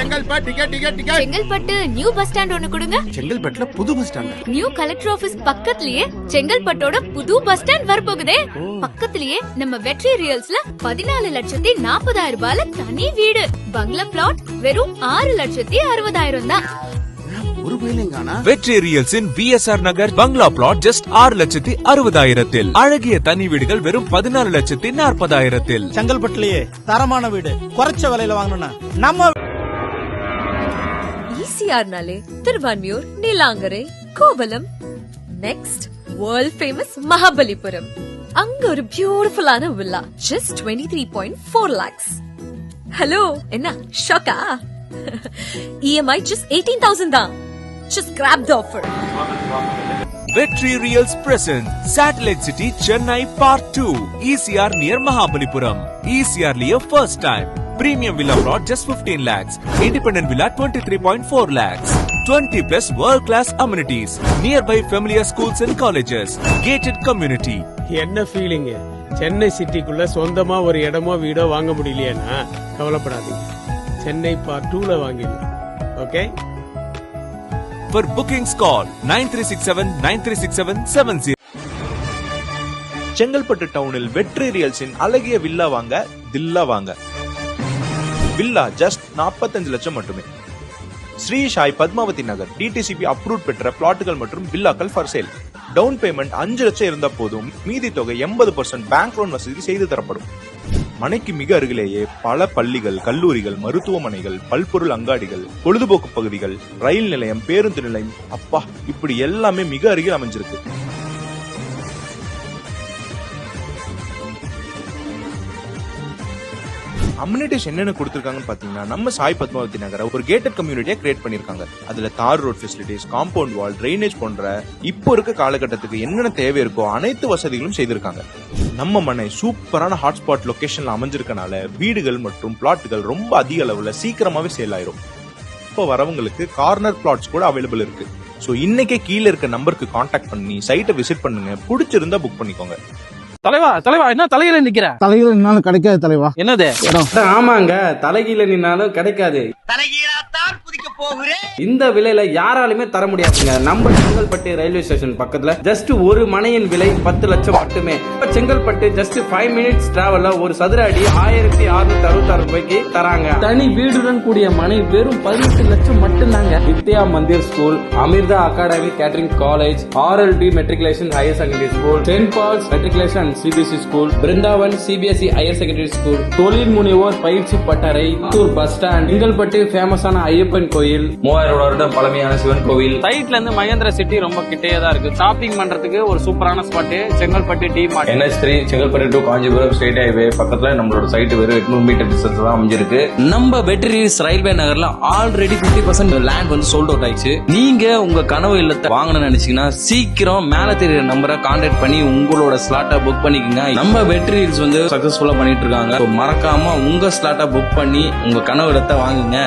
Chengalpattu new bus stand ஒன்னு கொடுங்க. செங்கல்பட்டுல புது bus stand. New collector office பக்கத்துலயே செங்கல்பட்டோட புது பஸ் ஸ்டாண்ட் வரப்போகுதே. பக்கத்துலயே நம்ம வெற்றி ரியல்ஸ்ல 14,40,000 ரூபாயில தனி வீடு. பங்களா பிளாட் வெறும் 6,60,000 தான். வெற்றி ரியல்ஸின் VSR நகர் பங்களா பிளாட் ஜஸ்ட் 6,60,000. அழகிய தனி வீடுகள் வெறும் 14,40,000. செங்கல்பட்டுலயே தரமான வீடு குறைச்ச விலையில வாங்கணும்னா நம்ம ECRனாலே Thiruvanmiyur, Neelankarai, Kovalam. Next world famous Mahabalipuram. அங்க ஒரு பியூட்டிஃபுல்லான வில்லா ஜஸ்ட் 23.4 lakhs. ஹலோ, என்ன ஷாக்கா? EMI just 18,000 தான். Just grab the offer. Vetri Real's present Satellite City Chennai Part 2 ECR near Mahabalipuram. ECR liye first time. Premium villa plot just 15 lakhs. Independent villa 23.4 lakhs. 20 plus world class amenities. Nearby familiar schools and colleges. Gated community. என்ன feeling? Chennai சிட்டிக்குள்ள சொந்தமா ஒரு இடமோ வீடோ வாங்க முடியலையா? கவலைப்படாதீங்க. Chennai part 2ல வாங்கிடலாம். Okay? For bookings call 9367936770. Chengalpattu டவுனில் வெற்றி ரியல்ஸின் அழகிய வில்லா வாங்க தில்லா வாங்க. வில்லா ஜஸ்ட் 45 லட்சம் மட்டுமே. ஸ்ரீ சாய் பத்மாவதி நகர் DTCP அப்ரூவ் பெற்ற பிளாட்டுகள் மற்றும் வில்லாக்கள் ஃபார் சேல். டவுன் பேமெண்ட் 5 லட்சம் இருந்த போதும் மீதி தொகை 80% பேங்க் லோன் வசதி செய்து தரப்படும். மனைக்கு மிக அருகிலேயே பல பள்ளிகள், கல்லூரிகள், மருத்துவமனைகள், பல்பொருள் அங்காடிகள், பொழுதுபோக்கு பகுதிகள், ரயில் நிலையம், பேருந்து நிலையம், அப்பா இப்படி எல்லாமே மிக அருகில் அமைஞ்சிருக்கு. அம்யூனிட்டிஸ் என்னென்ன கொடுத்திருக்காங்கன்னு பாத்தீங்கன்னா, நம்ம சாய் பத்மாவதி நகர ஒரு கேட்டட் கம்யூனிட்டியா கிரியேட் பண்ணிருக்காங்க. அதுல தார் road facilities, compound wall, drainage போன்ற இப்போ இருக்க காலகட்டத்துக்கு என்னென்ன தேவை இருக்கோ அனைத்து வசதிகளும் செய்திருக்காங்க. நம்ம மனை சூப்பரான ஹாட்ஸ்பாட் லொகேஷன்ல அமைஞ்சிருக்கனால வீடுகள் மற்றும் பிளாட்டுகள் ரொம்ப அதிக அளவுல சீக்கிரமாவே சேல் ஆயிரும். இப்போ வரவங்களுக்கு கார்னர் பிளாட்ஸ் கூட அவைலபிள் இருக்கு. சோ இன்னைக்கே கீழே இருக்க நம்பருக்கு கான்டாக்ட் பண்ணி சைட்டை விசிட் பண்ணுங்க. பிடிச்சிருந்தா புக் பண்ணிக்கோங்க. தலைவா என்ன தலையில நிக்கிற? தலைகீழ நின்னாலும் கிடைக்காது தலைவா. என்னது? ஆமாங்க, தலைகீழ நின்னாலும் கிடைக்காது. இந்த விலையில யாராலுமே தர முடியாதுங்க. நம்ம செங்கல்பட்டு ரயில்வே ஸ்டேஷன் பக்கத்துல ஜஸ்ட் ஒரு மனையின் விலை 10 லட்சம் மட்டுமே. செங்கல்பட்டு ஜஸ்ட் 5 minutes டிராவல்ல ஒரு சதுர அடி 1666 ரூபாய்க்கு தராங்க. தனி வீடுடன் கூடிய மனை வெறும் 18 லட்சம் மட்டும்தாங்க. Vidya Mandir school, Amrita academy catering college, RLD matriculation higher secondary school, saint Paul's matriculation CBSE school, Brindavan CBSE higher secondary school, தொழில் முனைவோர் பயிற்சி பட்டறை, புத்தூர் பஸ் ஸ்டாண்ட், செங்கல்பட்டு ஃபேமஸான ஐயப்பன் கோயில், 3000 வருடம் பழமையான சிவன் கோவில். சைட்ல இருந்து மகேந்திர சிட்டி ரொம்ப கிட்டே தான் இருக்கு. ஷாப்பிங் பண்றதுக்கு ஒரு சூப்பரான spot Chengalpattu D Mart. NH3 Chengalpattu to Kanchipuram straight highway பக்கத்துல நம்மளோட சைட் வெறும் 800 மீட்டர் டிஸ்டன்ஸ் தான் அமைஞ்சிருக்கு. நம்ம வெற்றி ரயில்வே நகர்ல ஆல்ரெடி 50% லேண்ட் வந்து சோல்ட் அவுட் ஆயிடுச்சு. நீங்க உங்க கனவு இல்லத்தை வாங்கணும்னு நினைச்சீங்கன்னா சீக்கிரம் மேல தெரியுற நம்பரை கான்டாக்ட் பண்ணி உங்களோட ஸ்லாட்டை புக் பண்ணிக்கோங்க. நம்ம வெற்றி ரீல்ஸ் வந்து சக்சஸ்ஃபுல்லா பண்ணிட்டு இருக்காங்க. மறக்காம உங்க ஸ்லாட்டை புக் பண்ணி உங்க கனவு இல்லத்தை வாங்குங்க.